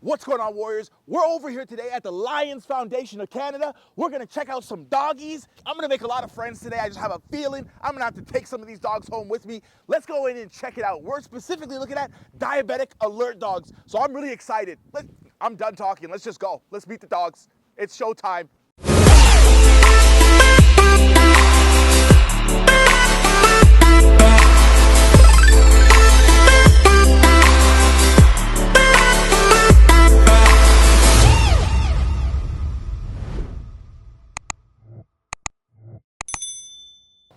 What's going on, Warriors? We're over here today at the Lions Foundation of Canada. We're gonna check out some doggies. I'm gonna make a lot of friends today. I just have a feeling I'm gonna have to take some of these dogs home with me. Let's go in and check it out. We're specifically looking at diabetic alert dogs. So I'm really excited. I'm done talking. Let's just go. Let's meet the dogs. It's showtime.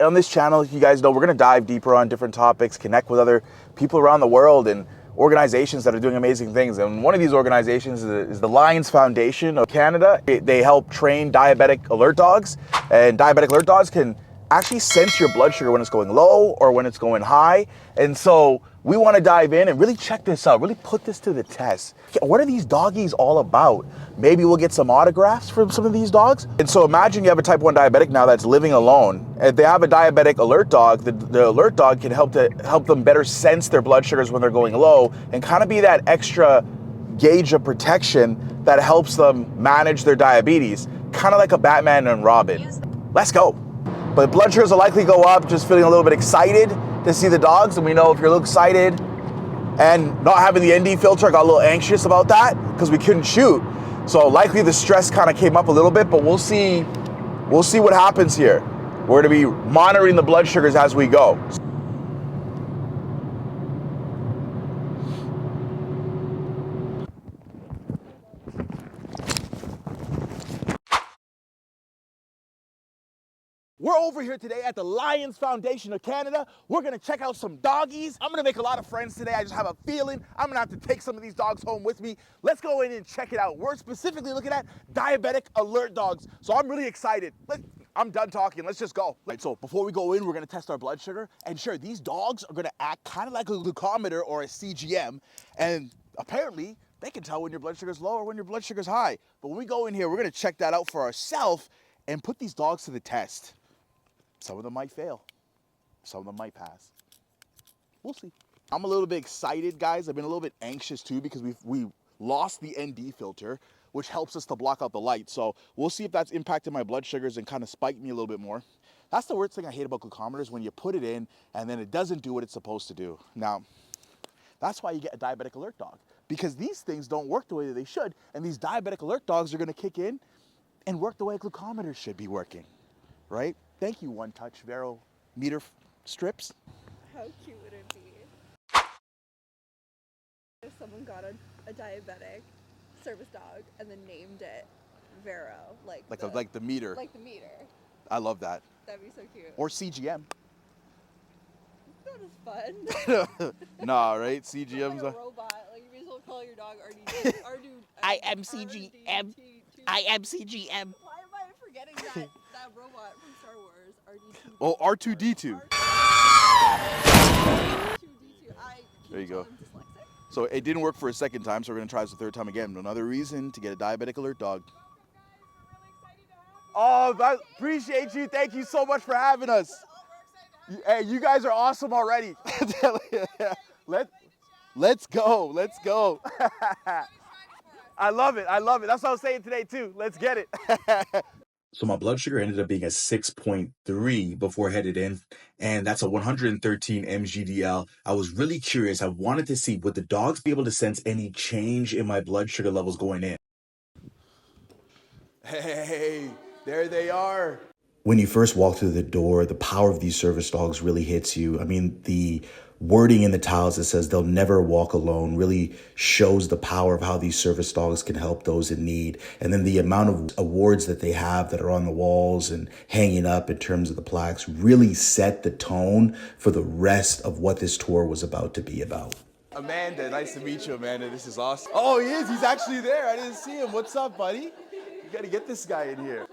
On this channel, you guys know we're going to dive deeper on different topics, connect with other people around the world and organizations that are doing amazing things. And one of these organizations is the Lions Foundation of Canada. They help train diabetic alert dogs, and diabetic alert dogs can actually sense your blood sugar when it's going low or when it's going high. And so we want to dive in and really check this out, really put this to the test. What are these doggies all about? Maybe we'll get some autographs from some of these dogs. And so imagine you have a type 1 diabetic now that's living alone. If they have a diabetic alert dog, the alert dog can help them better sense their blood sugars when they're going low and kind of be that extra gauge of protection that helps them manage their diabetes, kind of like a Batman and Robin. Let's go. But blood sugars will likely go up, just feeling a little bit excited to see the dogs. And we know if you're a little excited and not having the ND filter, I got a little anxious about that because we couldn't shoot. So likely the stress kind of came up a little bit, but we'll see what happens here. We're gonna be monitoring the blood sugars as we go. We're over here today at the Lions Foundation of Canada. We're gonna check out some doggies. I'm gonna make a lot of friends today. I just have a feeling I'm gonna have to take some of these dogs home with me. Let's go in and check it out. We're specifically looking at diabetic alert dogs. So I'm really excited. I'm done talking, let's just go. Right, so before we go in, we're gonna test our blood sugar. And sure, these dogs are gonna act kind of like a glucometer or a CGM. And apparently, they can tell when your blood sugar is low or when your blood sugar is high. But when we go in here, we're gonna check that out for ourselves and put these dogs to the test. Some of them might fail. Some of them might pass. We'll see. I'm a little bit excited, guys. I've been a little bit anxious too because we lost the ND filter, which helps us to block out the light. So we'll see if that's impacted my blood sugars and kind of spiked me a little bit more. That's the worst thing I hate about glucometers, when you put it in and then it doesn't do what it's supposed to do. Now, that's why you get a diabetic alert dog, because these things don't work the way that they should. And these diabetic alert dogs are gonna kick in and work the way glucometers should be working, right? Thank you, One Touch Vero meter strips. How cute would it be if someone got a diabetic service dog and then named it Vero, like the meter. Like the meter. I love that. That'd be so cute. Or CGM. That is fun. Nah, right? CGM's like a robot. Like you may as well call your dog RD. I am CGM. I am CGM. Why am I forgetting that robot from Star Wars? RD2. Oh, R2D2. There you go. So it didn't work for a second time, so we're going to try this a third time again. Another reason to get a diabetic alert dog. Oh, I appreciate you. Thank you so much for having us. Hey, you guys are awesome already. Let's go. Let's go. I love it. I love it. That's what I was saying today too. Let's get it. So my blood sugar ended up being a 6.3 before I headed in, and that's a 113 mg/dL. I was really curious. I wanted to see, would the dogs be able to sense any change in my blood sugar levels going in? Hey, there they are. When you first walk through the door, the power of these service dogs really hits you. I mean, the wording in the tiles that says they'll never walk alone really shows the power of how these service dogs can help those in need. And then the amount of awards that they have that are on the walls and hanging up in terms of the plaques really set the tone for the rest of what this tour was about to be about. Amanda, nice to meet you, Amanda. This is awesome. Oh, he is. He's actually there. I didn't see him. What's up, buddy? You got to get this guy in here.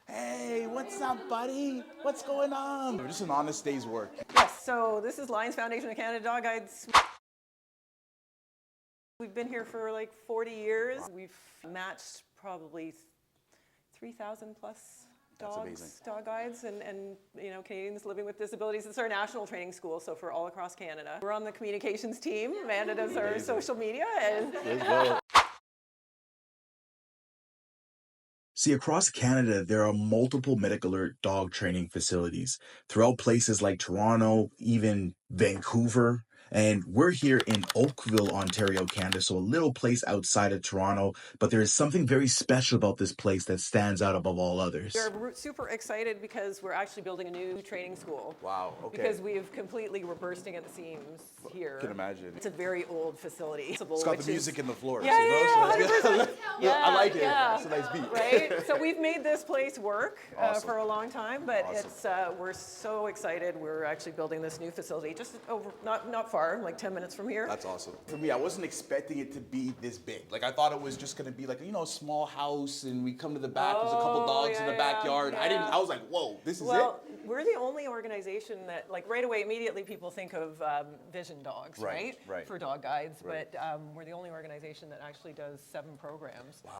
Hey, what's up, buddy? What's going on? Just an honest day's work. Yes, so this is Lions Foundation of Canada Dog Guides. We've been here for like 40 years. We've matched probably 3,000 plus dogs, dog guides, and you know, Canadians living with disabilities. It's our national training school, so for all across Canada. We're on the communications team. Amanda does our social media. And See, across Canada, there are multiple medical alert dog training facilities throughout places like Toronto, even Vancouver. And we're here in Oakville, Ontario, Canada, so a little place outside of Toronto, but there is something very special about this place that stands out above all others. We're super excited because we're actually building a new training school. Wow, okay. Because we're bursting at the seams here. I can imagine. It's a very old facility. It's got the music in the floor. Yeah, you know? yeah, So 100%. Yeah, I like it. yeah. It's a nice beat. Right? So we've made this place work Awesome. for a long time, but Awesome. we're so excited. We're actually building this new facility just over, not far, like 10 minutes from here. That's awesome. For me, I wasn't expecting it to be this big. Like, I thought it was just gonna be like, a small house, and we come to the back, there's a couple dogs in the backyard. Yeah. I was like, whoa, this is it? Well, we're the only organization that, like, right away, immediately people think of vision dogs, right? Right. For dog guides, Right. but we're the only organization that actually does 7 programs. Wow.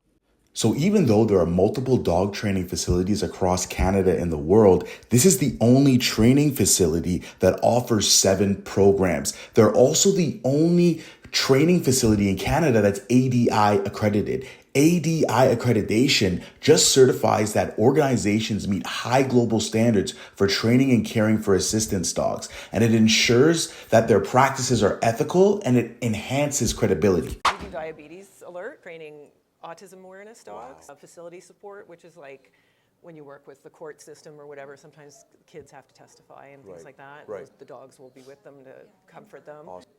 So even though there are multiple dog training facilities across Canada and the world, this is the only training facility that offers 7 programs. They're also the only training facility in Canada that's ADI accredited. ADI accreditation just certifies that organizations meet high global standards for training and caring for assistance dogs, and it ensures that their practices are ethical and it enhances credibility. We do diabetes alert, training autism awareness dogs, facility support, which is like when you work with the court system or whatever, sometimes kids have to testify and things like that. Right. The dogs will be with them to comfort them. Awesome.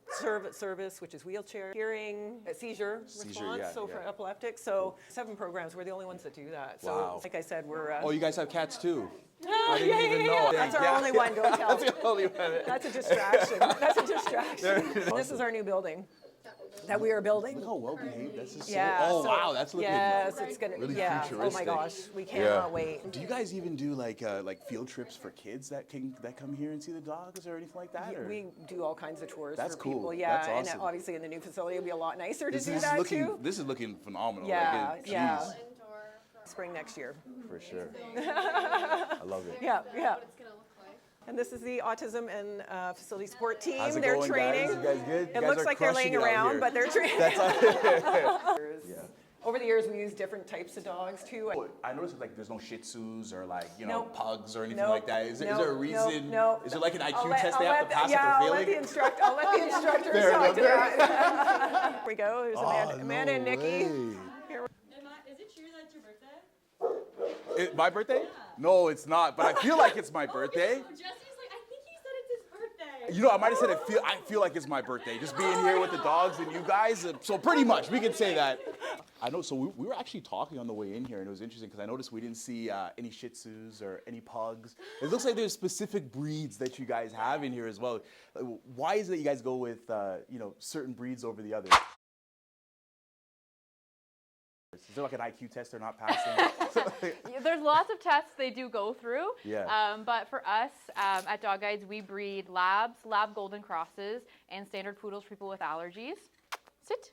Service, which is wheelchair, hearing, seizure response, yeah, so for epileptics. So 7 programs, we're the only ones that do that. So Wow. like I said, we're... Oh, you guys have cats too? I didn't even know. That's our only one, don't tell. That's the only one. That's a distraction. That's a distraction. This is our new building that we are building. Look how well behaved. That's just Yeah. so. Oh so- wow, that's looking. Yes, it's gonna. really Oh my futuristic. gosh, we cannot wait. Do you guys even do like field trips for kids that come here and see the dogs or anything like that? Or? We do all kinds of tours That's for cool. people. Yeah, That's awesome. and obviously in the new facility it'll be a lot nicer to This do is that looking. too. This is looking phenomenal. Yeah, Like, yeah. geez, Spring next year. for sure. I love it. Yeah, yeah. And this is the autism and facility support team. How's it They're going, training. guys? You guys good? You It guys looks are like they're crushing laying it out around, here. but they're training. Yeah. Over the years, we use different types of dogs too. I noticed like there's no Shih Tzus or like Nope. pugs or anything Nope. like that. Is there a reason? No. Is there like an IQ I'll let- test I'll they have let to the- pass yeah, if I'll they're let the failing? I'll let the instructors Fair talk enough, to that. Here we go. There's Amanda and Nikki. way. Is it true that it's your birthday? My birthday? No, it's not. But I feel like it's my birthday. Jesse's like, I think he said it's his birthday. You know, I might have said I feel like it's my birthday, just being here with the dogs and you guys. So pretty much, we can say that. I know. So we were actually talking on the way in here, and it was interesting because I noticed we didn't see any Shih Tzus or any pugs. It looks like there's specific breeds that you guys have in here as well. Why is it that you guys go with certain breeds over the others? Is there like an IQ test they're not passing? There's lots of tests they do go through. Yeah. But for us at Dog Guides, we breed labs, lab golden crosses, and standard poodles for people with allergies. Sit.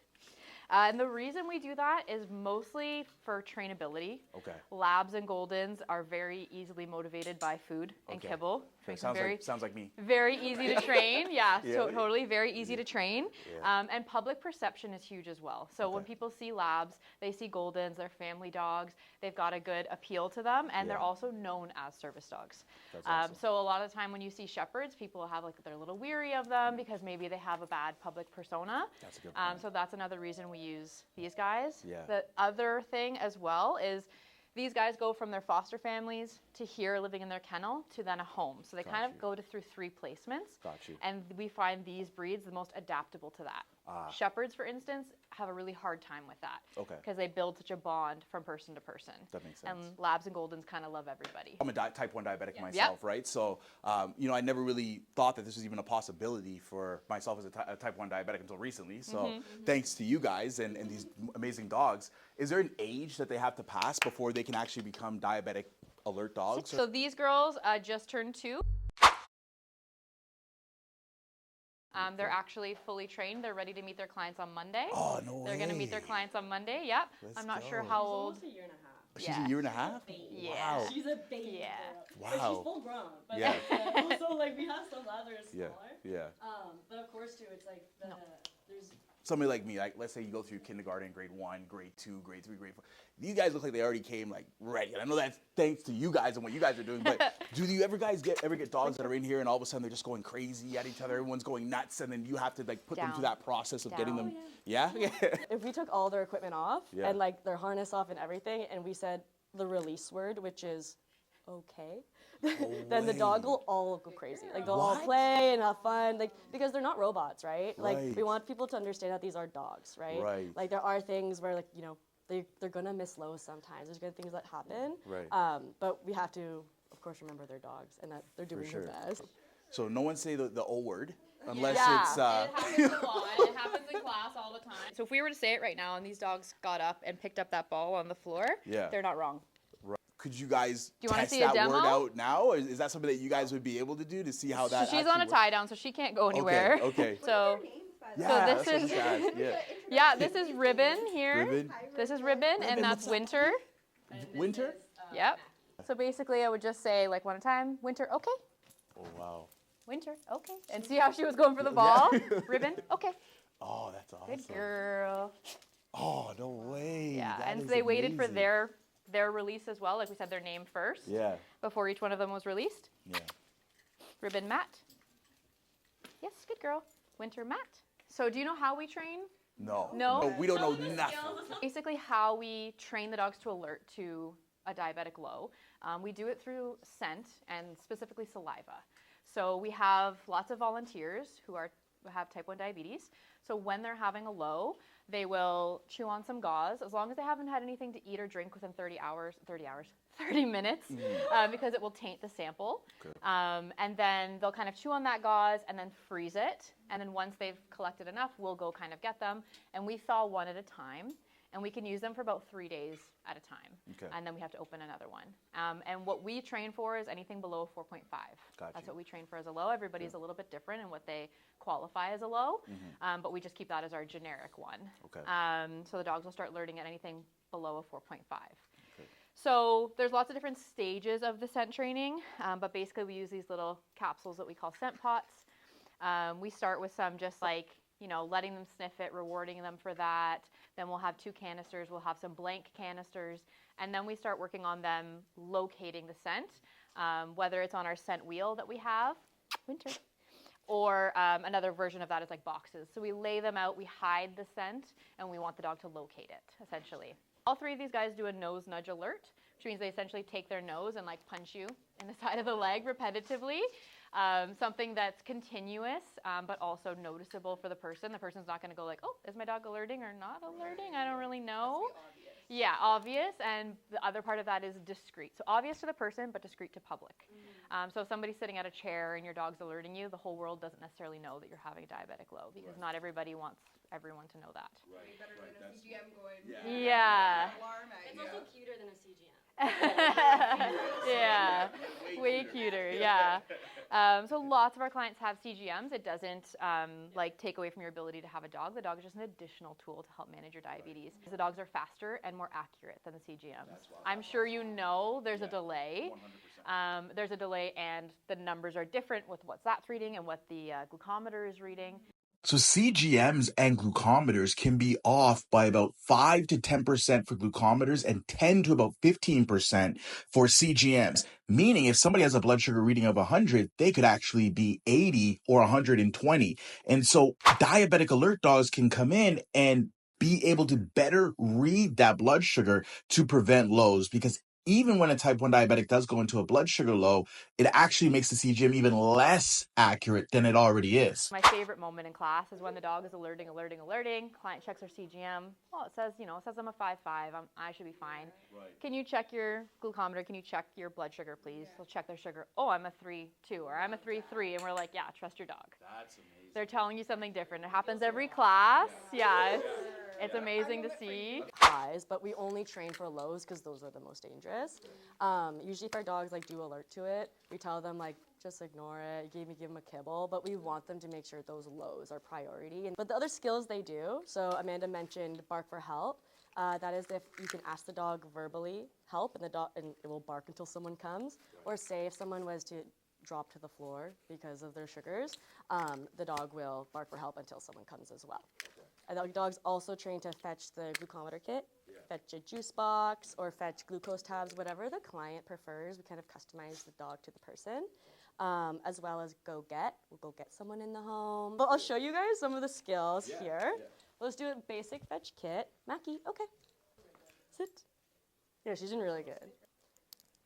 And the reason we do that is mostly for trainability. Okay. Labs and Goldens are very easily motivated by food and Okay. kibble. Makes them Sounds like me. very easy to train. Yeah, Yeah. totally very easy to train. Yeah. And public perception is huge as well. So when people see labs, they see Goldens, they're family dogs. They've got a good appeal to them, and they're Yeah. also known as service dogs. That's awesome. So a lot of the time when you see shepherds, people have they're a little weary of them because maybe they have a bad public persona. That's a good point. So that's another reason we use these guys. Yeah. The other thing as well is these guys go from their foster families to here living in their kennel to then a home. So they kind of go through 3 placements. Got you. And we find these breeds the most adaptable to that. Shepherds, for instance, have a really hard time with that. Okay. Because they build such a bond from person to person. That makes sense. And Labs and Goldens kind of love everybody. I'm a type 1 diabetic myself, right? So, I never really thought that this was even a possibility for myself as a type 1 diabetic until recently. So, thanks to you guys and these amazing dogs, is there an age that they have to pass before they can actually become diabetic alert dogs? So these girls just turned 2. They're actually fully trained. They're ready to meet their clients on Monday. Oh, no They're going to meet their clients on Monday. Yep. Let's I'm not sure go. how old. Almost a year and a half. She's yeah. a year and a half? Yeah. Wow. She's a baby. Yeah. Girl. Wow. But she's full grown. But Yeah. also, we have some others Yeah, smaller. yeah. But of course, too, it's like there's somebody like me, like let's say you go through kindergarten, grade 1, grade 2, grade 3, grade 4. These guys look like they already came like ready. And I know that's thanks to you guys and what you guys are doing, but do you ever get dogs that are in here and all of a sudden they're just going crazy at each other, everyone's going nuts, and then you have to like put them through that process of getting them, yeah? If we took all their equipment off Yeah. and like their harness off and everything, and we said the release word, which is okay, then the dog will all go crazy. Like they'll all play and have fun, like because they're not robots, right? Like we want people to understand that these are dogs, right? Right. Like there are things where like, you know, they're gonna miss lows sometimes. There's good things that happen. Right. But we have to, of course, remember their dogs and that they're doing their best. So no one say the O word unless Yeah. it's It happens a lot. It happens in class all the time. So if we were to say it right now and these dogs got up and picked up that ball on the floor, they're not wrong. Could you guys you wanna test see a that demo? word out now? Or is that something that you guys would be able to do to see how that So she's on a actually tie down, so she can't go anywhere. Okay. So Yeah, this that's what is- she asked, yeah. yeah, this is Ribbon here. Ribbon. This is Ribbon, and that's Winter. Winter? Yep. So basically, I would just say like one at a time. Winter, okay. Oh wow. Winter, okay. And see how she was going for the ball. Ribbon, okay. Oh, that's awesome. Good girl. Oh, no way. Yeah, That and is so they waited for amazing. their release as well. Like we said, their name first. Yeah. Before each one of them was released. Yeah. Ribbon, Matt. Yes, good girl. Winter, Matt. So do you know how we train? No. No? We don't know nothing. Basically how we train the dogs to alert to a diabetic low. We do it through scent and specifically saliva. So we have lots of volunteers who have type 1 diabetes. So when they're having a low, they will chew on some gauze as long as they haven't had anything to eat or drink within 30 minutes, because it will taint the sample. Okay. And then they'll kind of chew on that gauze and then freeze it. And then once they've collected enough, we'll go kind of get them. And we thaw one at a time. And we can use them for about 3 days at a time. Okay. And then we have to open another one. And what we train for is anything below 4.5. Gotcha. That's what we train for as a low. Everybody's a little bit different in what they qualify as a low, but we just keep that as our generic one. Okay. So the dogs will start learning at anything below a 4.5. So there's lots of different stages of the scent training, but basically we use these little capsules that we call scent pots. We start with some just like, letting them sniff it, rewarding them for that. Then we'll have 2 canisters, we'll have some blank canisters, and then we start working on them locating the scent, whether it's on our scent wheel that we have, Winter, or another version of that is like boxes. So we lay them out, we hide the scent, and we want the dog to locate it, essentially. All 3 of these guys do a nose nudge alert, which means they essentially take their nose and like punch you in the side of the leg repetitively. Something that's continuous, but also noticeable for the person. The person's not going to go like, oh, is my dog alerting or not alerting? I don't really know. Yeah, obvious. And the other part of that is discreet. So obvious to the person, but discreet to public. So if somebody's sitting at a chair and your dog's alerting you, the whole world doesn't necessarily know that you're having a diabetic low, because not everybody wants everyone to know that. Yeah. It's also cuter than a CGM. Yeah, way cuter, yeah. So lots of our clients have CGMs. It doesn't take away from your ability to have a dog. The dog is just an additional tool to help manage your diabetes. The dogs are faster and more accurate than the CGMs. I'm sure you know there's a delay. There's a delay, and the numbers are different with what that's reading and what the glucometer is reading. So CGMs and glucometers can be off by about 5 to 10% for glucometers and 10 to about 15% for CGMs. Meaning if somebody has a blood sugar reading of 100, they could actually be 80 or 120. And so diabetic alert dogs can come in and be able to better read that blood sugar to prevent lows, because even when a type 1 diabetic does go into a blood sugar low, it actually makes the CGM even less accurate than it already is. My favorite moment in class is when the dog is alerting. Client checks their CGM. Oh, it says I'm a 5.5. I should be fine. Right. Can you check your glucometer? Can you check your blood sugar, please? They'll check their sugar. Oh, I'm a 3.2 or I'm a 3.3. And we're like, yeah, trust your dog. That's amazing. They're telling you something different. It happens every class. Yeah, it's amazing to see. Highs, but we only train for lows because those are the most dangerous. Usually if our dogs do alert to it, we tell them just ignore it, give them a kibble, but we want them to make sure those lows are priority. But the other skills they do, so Amanda mentioned bark for help. That is if you can ask the dog verbally help, and it will bark until someone comes. Or say if someone was to drop to the floor because of their sugars, the dog will bark for help until someone comes as well. The dog's also trained to fetch the glucometer kit, fetch a juice box, or fetch glucose tabs, whatever the client prefers. We kind of customize the dog to the person, as well as we'll go get someone in the home. But I'll show you guys some of the skills here. Yeah. Let's do a basic fetch kit. Mackie, okay. Sit. Yeah, she's doing really good.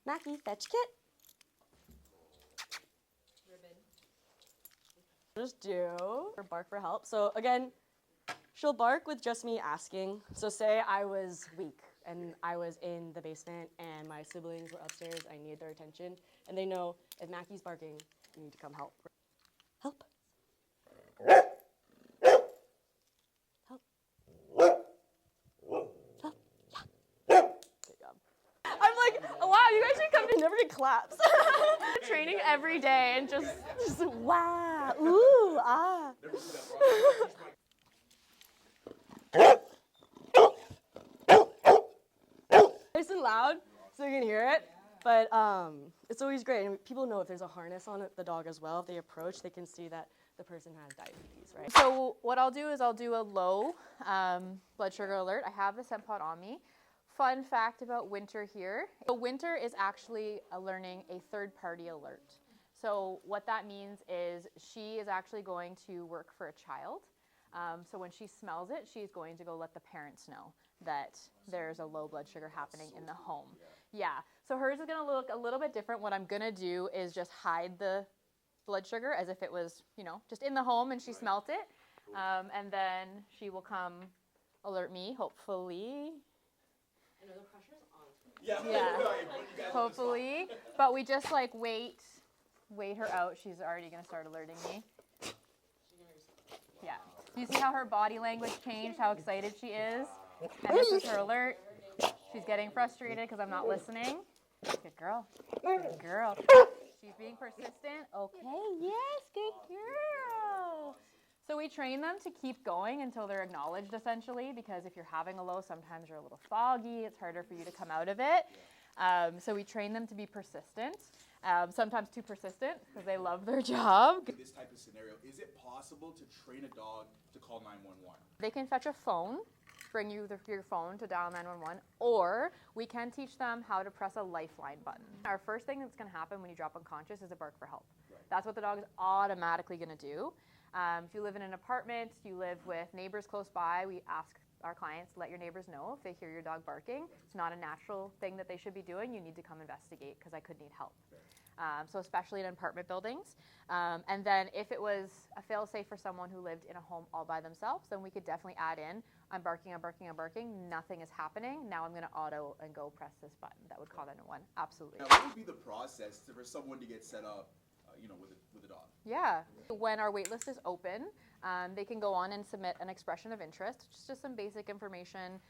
Mackie, fetch kit. Just do or bark for help. So again, she'll bark with just me asking. So say I was weak and I was in the basement and my siblings were upstairs, I need their attention, and they know if Mackie's barking, you need to come help. Help. Help. Help. Yeah. Good job. I'm like, wow, you guys should come to never get claps. Training every day and just wow, ooh, ah. Nice and loud so you can hear it, but it's always great. And people know if there's a harness on the dog as well. If they approach, they can see that the person has diabetes, right? So what I'll do is I'll do a low blood sugar alert. I have the scent pod on me. Fun fact about Winter here. So Winter is actually learning a third-party alert. So what that means is she is actually going to work for a child. So when she smells it, she's going to go let the parents know that there's a low blood sugar happening in the home. Yeah, so hers is gonna look a little bit different. What I'm gonna do is just hide the blood sugar as if it was, you know, just in the home and she smelt it. And then she will come alert me, hopefully. I know the pressure's on. Yeah, hopefully. But we just like wait her out. She's already gonna start alerting me. Yeah. You see how her body language changed, how excited she is? And this is her alert. She's getting frustrated because I'm not listening. Good girl. Good girl. She's being persistent. Okay, yes, good girl. So we train them to keep going until they're acknowledged, essentially, because if you're having a low, sometimes you're a little foggy. It's harder for you to come out of it. So we train them to be persistent, sometimes too persistent because they love their job. In this type of scenario, is it possible to train a dog to call 911? They can fetch a phone, bring you your phone to dial 911, or we can teach them how to press a lifeline button. Our first thing that's going to happen when you drop unconscious is a bark for help. That's what the dog is automatically going to do. If you live in an apartment, you live with neighbors close by, we ask our clients to let your neighbors know if they hear your dog barking. It's not a natural thing that they should be doing. You need to come investigate because I could need help. So especially in apartment buildings. And then if it was a fail-safe for someone who lived in a home all by themselves, then we could definitely add in, I'm barking, nothing is happening. Now I'm going to auto and go press this button. That would call 911. Absolutely. Now, what would be the process for someone to get set up, with a dog? Yeah. When our wait list is open, they can go on and submit an expression of interest, which is just some basic information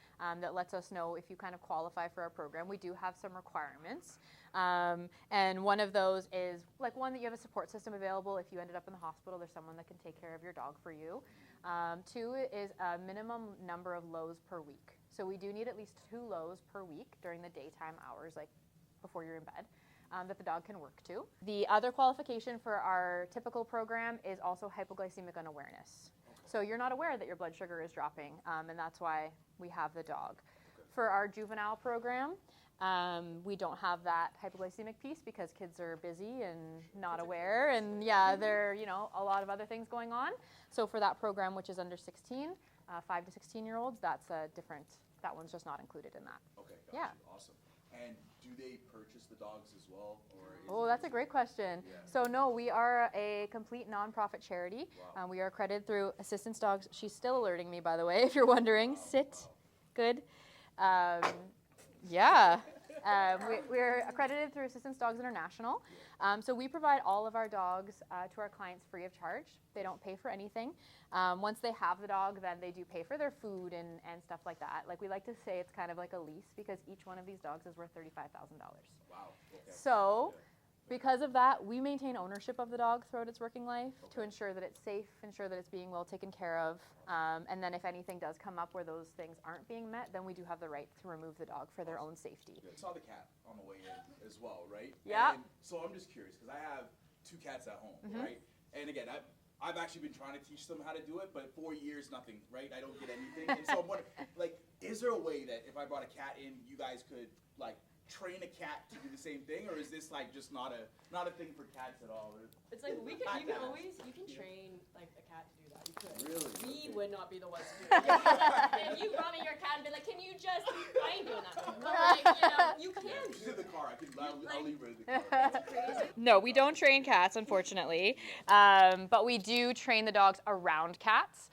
that lets us know if you kind of qualify for our program. We do have some requirements. And one of those is, like, one, that you have a support system available. If you ended up in the hospital, there's someone that can take care of your dog for you. Two is a minimum number of lows per week. So we do need at least 2 lows per week during the daytime hours, like before you're in bed. That the dog can work to. The other qualification for our typical program is also hypoglycemic unawareness. So you're not aware that your blood sugar is dropping, and that's why we have the dog. For our juvenile program, we don't have that hypoglycemic piece because kids are busy and not aware, and there are, a lot of other things going on. So for that program, which is under 16, 5 to 16-year-olds, that's a different, that one's just not included in that. Okay, gotcha. Yeah. Awesome. And do they purchase the dogs as well? Oh, that's a great question. Yeah. So no, we are a complete nonprofit charity. Wow. We are accredited through Assistance Dogs. She's still alerting me, by the way, if you're wondering. Wow. Sit. Wow. Good. Yeah. We're accredited through Assistance Dogs International. So we provide all of our dogs to our clients free of charge. They don't pay for anything. Once they have the dog, then they do pay for their food and stuff like that. Like, we like to say it's kind of like a lease because each one of these dogs is worth $35,000. Wow. Okay. So because of that, we maintain ownership of the dog throughout its working life to ensure that it's safe, ensure that it's being well taken care of. And then if anything does come up where those things aren't being met, then we do have the right to remove the dog for their own safety. I saw the cat on the way in as well, right? Yeah. And so I'm just curious because I have 2 cats at home, right? And again, I've actually been trying to teach them how to do it, but 4 years, nothing, right? I don't get anything. And so I'm wondering, like, is there a way that if I brought a cat in, you guys could, like, train a cat to do the same thing, or is this, like, just not a thing for cats at all? It's like you can train like a cat to do that. You could. Really? We would not be the ones to do it. If you brought me your cat and be like, can you just? I ain't doing that. But like, you can. She's in the car. I'll leave her in the car. No, we don't train cats, unfortunately, but we do train the dogs around cats.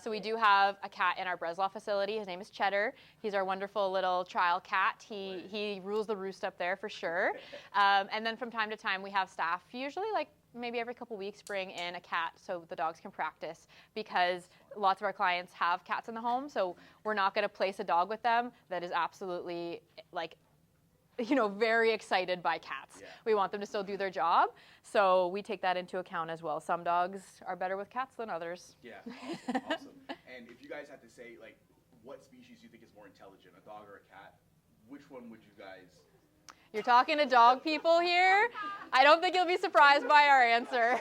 So we do have a cat in our Breslau facility. His name is Cheddar. He's our wonderful little trial cat. He rules the roost up there for sure. And then from time to time we have staff, usually like maybe every couple weeks, bring in a cat so the dogs can practice, because lots of our clients have cats in the home, so we're not going to place a dog with them that is absolutely like, you know, very excited by cats. Yeah. We want them to still do their job, so we take that into account as well. Some dogs are better with cats than others. Yeah, awesome. And if you guys had to say, like, what species you think is more intelligent, a dog or a cat, which one would you guys? You're talking to dog people here. I don't think you'll be surprised by our answer.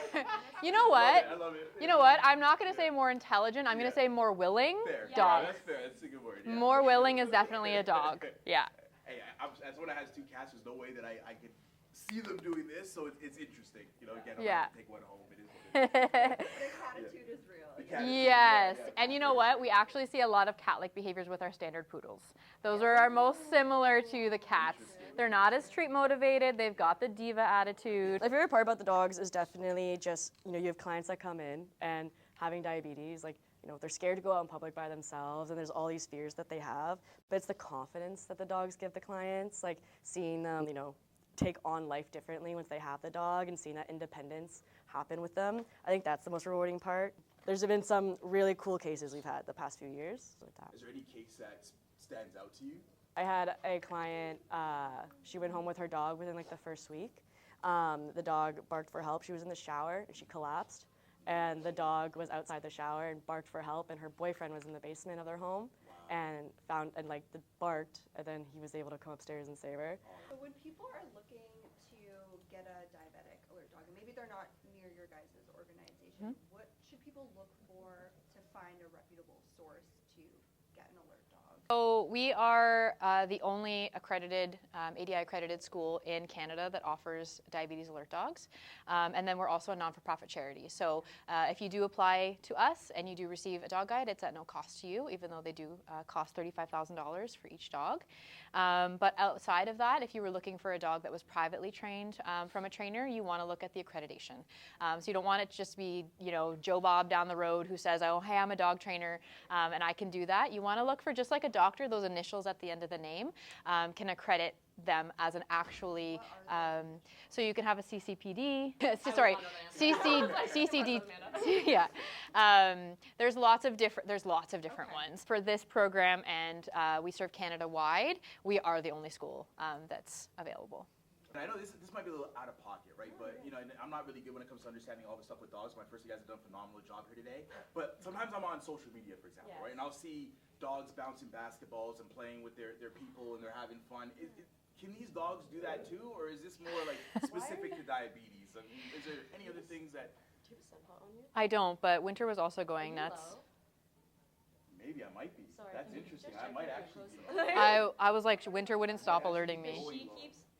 You know what? I love it. You know what? I'm not going to say more intelligent. I'm going to say more willing. Fair. Dog. Yeah, that's fair. That's a good word. Yeah. More willing is definitely a dog. Yeah. Hey, as someone that has 2 cats, there's no way that I could see them doing this, so it's interesting. You know, again, I'm Yeah. gonna take one home. It is what it is. The attitude is real. The cat is Yes, real, yeah. and you know what? We actually see a lot of cat-like behaviors with our standard poodles. Those are our most similar to the cats. They're not as treat motivated. They've got the diva attitude. My favorite part about the dogs is definitely just, you know, you have clients that come in and having diabetes, like, you know, they're scared to go out in public by themselves, and there's all these fears that they have, but it's the confidence that the dogs give the clients, like seeing them, you know, take on life differently once they have the dog and seeing that independence happen with them. I think that's the most rewarding part. There's been some really cool cases we've had the past few years with that. Is there any case that stands out to you? I had a client, she went home with her dog within like the first week. The dog barked for help. She was in the shower and she collapsed. And the dog was outside the shower and barked for help, and her boyfriend was in the basement of their home and barked, and then he was able to come upstairs and save her. So when people are looking to get a diabetic alert dog, and maybe they're not near your guys' organization, what should people look for to find a reputable source to get an alert dog? So we are the only accredited, ADI accredited school in Canada that offers diabetes alert dogs. And then we're also a non-for-profit charity. So if you do apply to us and you do receive a dog guide, it's at no cost to you, even though they do cost $35,000 for each dog. But outside of that, if you were looking for a dog that was privately trained from a trainer, you want to look at the accreditation. So you don't want it to just be, you know, Joe Bob down the road who says, oh, hey, I'm a dog trainer and I can do that. You want to look for, just like a doctor, those initials at the end of the name can accredit them as an actually, so you can have a CCPD, sorry, CCD, yeah. There's lots of different ones. For this program, and we serve Canada-wide, we are the only school that's available. And I know this might be a little out of pocket, right? But, you know, and I'm not really good when it comes to understanding all the stuff with dogs. My first, you guys have done a phenomenal job here today. But sometimes I'm on social media, for example, right? And I'll see dogs bouncing basketballs and playing with their people and they're having fun. Can these dogs do that too? Or is this more like specific to diabetes? I mean, is there any other things that... I don't, but Winter was also going nuts. Maybe I might be. That's interesting. I might actually be. I was like, Winter wouldn't stop alerting me.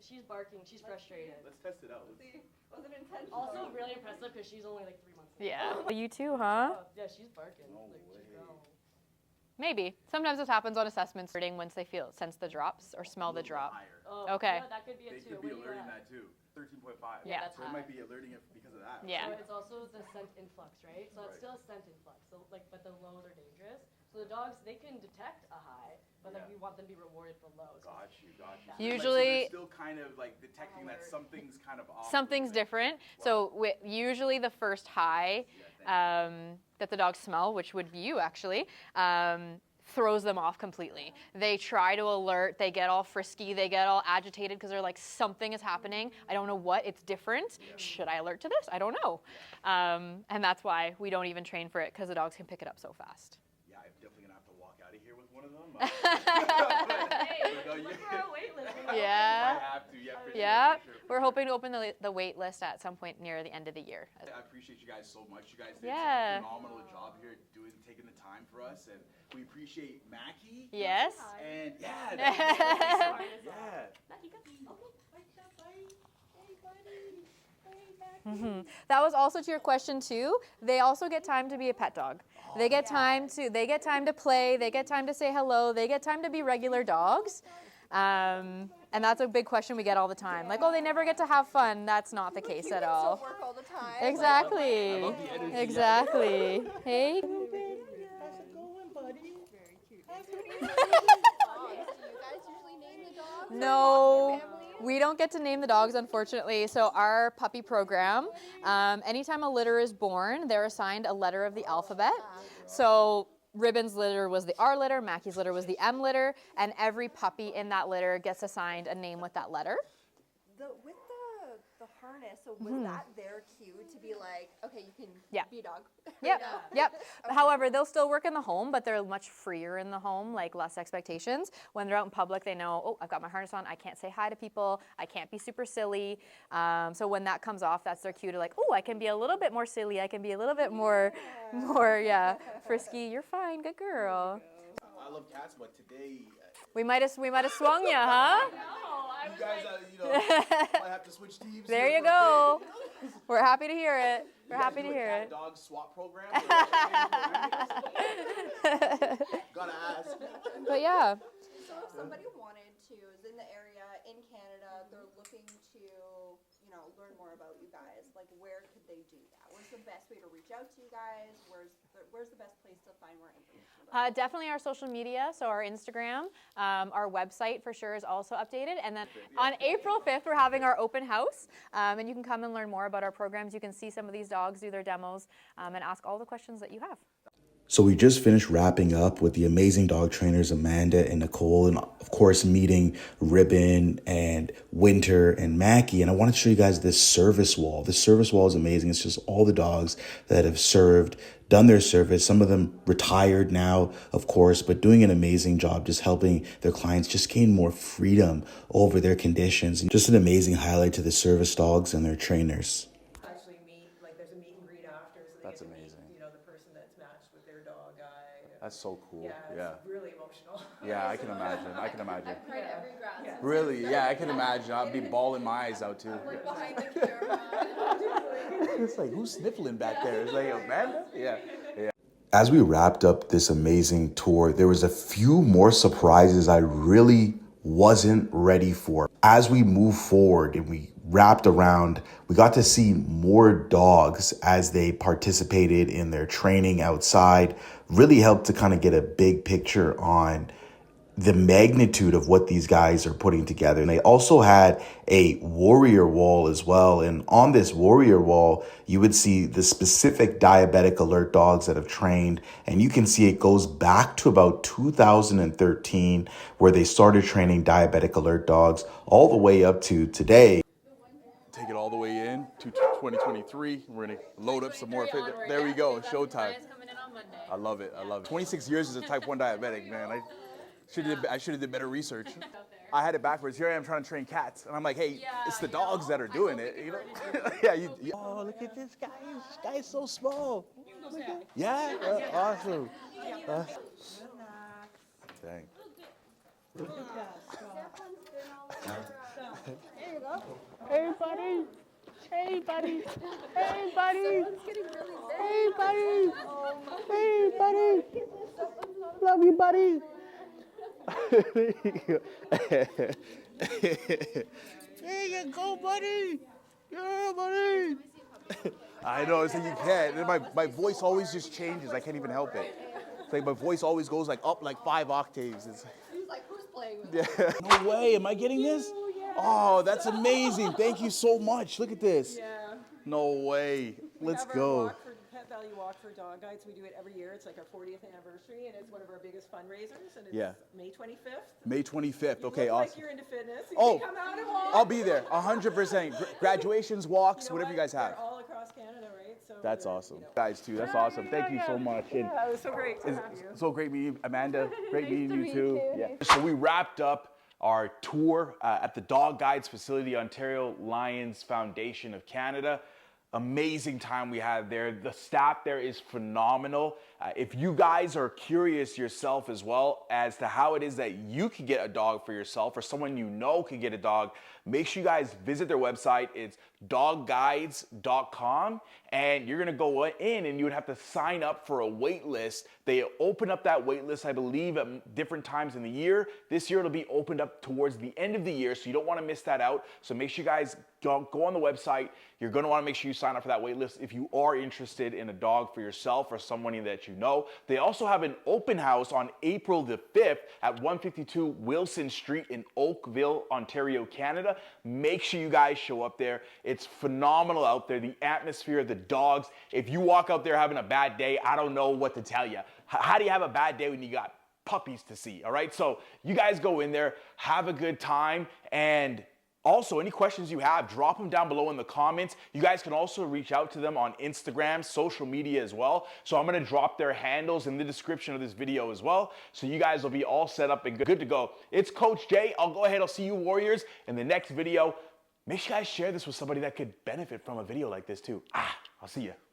She's barking, she's frustrated. Let's test it out. Was it intentional? Also really impressive because she's only like 3 months old. Yeah. You too, huh? Yeah, she's barking. No like, she's way. growing. Maybe. Sometimes this happens on assessments, once they sense the drops or smell the drop. Oh, Okay. Yeah, that could be They it too. could be What do you alerting got? that too. 13.5. Yeah. That's So it high. might be alerting it because of that. Yeah. So it's also the scent influx, right? So it's still a scent influx. So but the lows are dangerous. So the dogs, they can detect a high, but like we want them to be rewarded for lows. Got you. Usually- so they're still kind of like detecting that something's kind of off. Something's different. So usually the first high that the dogs smell, which would be you actually, throws them off completely. They try to alert, they get all frisky, they get all agitated because they're like, something is happening. I don't know what, it's different. Should I alert to this? I don't know. And that's why we don't even train for it, because the dogs can pick it up so fast. Yeah, I'm definitely going to have to walk out of here with one of them. Hey, look for our wait list. Yeah. I have to, yeah, for Yeah. sure. we're hoping to open the wait list at some point near the end of the year. I appreciate you guys so much. You guys did Yeah. a phenomenal job here taking the time for us, and we appreciate Mackie. Yes. And yeah, That was also to your question too. They also get time to be a pet dog. They get time to play. They get time to say hello. They get time to be regular dogs. And that's a big question we get all the time. Like, oh, they never get to have fun. That's not the case at all. Work all the time. Exactly. I love the energy. Exactly. Hey. How's it going, buddy? Very cute. Do you guys usually name the dogs? No, we don't get to name the dogs, unfortunately. So our puppy program, anytime a litter is born, they're assigned a letter of the alphabet. So Ribbon's litter was the R litter, Mackie's litter was the M litter, and every puppy in that litter gets assigned a name with that letter. With the harness, so was that their cue to be like, okay, you can be a dog? Yep, yep. However, they'll still work in the home, but they're much freer in the home, like less expectations. When they're out in public, they know, oh, I've got my harness on, I can't say hi to people, I can't be super silly. So when that comes off, that's their cue to like, oh, I can be a little bit more silly, I can be a little bit more frisky. You're fine, good girl. I love cats, but today We might have swung you, huh? you guys, might have to switch teams. There here you for a go. bit. We're happy to hear it. We're You guys happy do to a hear cat it. Dog swap program. Gotta ask. But yeah. So if somebody wanted to, is in the area, in Canada, they're looking to, learn more about you guys, like where could they do that? Where's the best way to reach out to you guys? Where's the best place to find more information about you? Definitely our social media, so our Instagram, our website for sure is also updated. And then on April 5th, we're having our open house, and you can come and learn more about our programs. You can see some of these dogs do their demos and ask all the questions that you have. So we just finished wrapping up with the amazing dog trainers Amanda and Nicole, and of course meeting Ribbon and Winter and Mackie. And I wanted to show you guys this service wall. This service wall is amazing. It's just all the dogs that have served, done their service. Some of them retired now, of course, but doing an amazing job just helping their clients just gain more freedom over their conditions. And just an amazing highlight to the service dogs and their trainers. Actually there's a meet and greet after, so they That's get to amazing. meet, the person that's matched with their dog guy. That's so cool. Yeah, it's really emotional. Yeah, I can imagine. I can imagine. I've cried every grass. Really? Yeah, I can imagine. I'd be bawling my eyes out too. Behind the camera. It's like, who's sniffling back there? It's like, Amanda? Yeah. As we wrapped up this amazing tour, there was a few more surprises I really wasn't ready for. As we move forward and we wrapped around, we got to see more dogs as they participated in their training outside. Really helped to kind of get a big picture on the magnitude of what these guys are putting together. And they also had a warrior wall as well. And on this warrior wall, you would see the specific diabetic alert dogs that have trained. And you can see it goes back to about 2013, where they started training diabetic alert dogs, all the way up to today. Take it all the way in to 2023. We're going to load up some more. There we go. Showtime. I love it. 26 years as a type 1 diabetic, man. I should have did better research. I had it backwards. Here I am trying to train cats, and I'm like, hey, it's the dogs that are doing it, Yeah. Oh, look at this guy. This guy is so small. Yeah. Awesome. Dang. Hey, buddy. Hey, buddy. Hey, buddy. Hey, buddy. Hey, buddy. Love you, buddy. There you go, buddy. Yeah, buddy. I know, it's like you can't. My voice always just changes. I can't even help it. It's like my voice always goes like up like 5 octaves. It's Like, who's playing with it? no way. Am I getting this? Oh, that's amazing. Thank you so much. Look at this. Yeah. No way. Let's go. Pet Value Walk for Dog Guides. We do it every year. It's like our 40th anniversary, and it's one of our biggest fundraisers. And it's May 25th. May 25th. Okay, Look awesome. like you're into fitness. You Oh, can come out and walk. I'll be there. 100%. Graduations, walks, whatever you guys have. They're all across Canada, right? So That's awesome. Guys, too. That's awesome. Thank you so much. And Yeah, it was so great to have you. so great meeting you, Amanda. Great meeting you too. Yeah. So we wrapped up our tour at the Dog Guides facility, Ontario Lions Foundation of Canada. Amazing time we had there. The staff there is phenomenal. If you guys are curious yourself as well as to how it is that you can get a dog for yourself or someone you know can get a dog, make sure you guys visit their website. It's dogguides.com, and you're gonna go in and you would have to sign up for a wait list. They open up that wait list, I believe, at different times in the year. This year it'll be opened up towards the end of the year, so you don't wanna miss that out. So make sure you guys go on the website. You're gonna wanna make sure you sign up for that wait list if you are interested in a dog for yourself or someone that you know. They also have an open house on April the 5th at 152 Wilson Street in Oakville, Ontario, Canada. Make sure you guys show up there. It's phenomenal out there. The atmosphere, the dogs. If you walk out there having a bad day, I don't know what to tell you. How do you have a bad day when you got puppies to see? All right, so you guys go in there, have a good time, and also, any questions you have, drop them down below in the comments. You guys can also reach out to them on Instagram, social media as well. So I'm gonna drop their handles in the description of this video as well. So you guys will be all set up and good to go. It's Coach Jay. I'll go ahead, I'll see you Warriors in the next video. Make sure you guys share this with somebody that could benefit from a video like this too. I'll see you.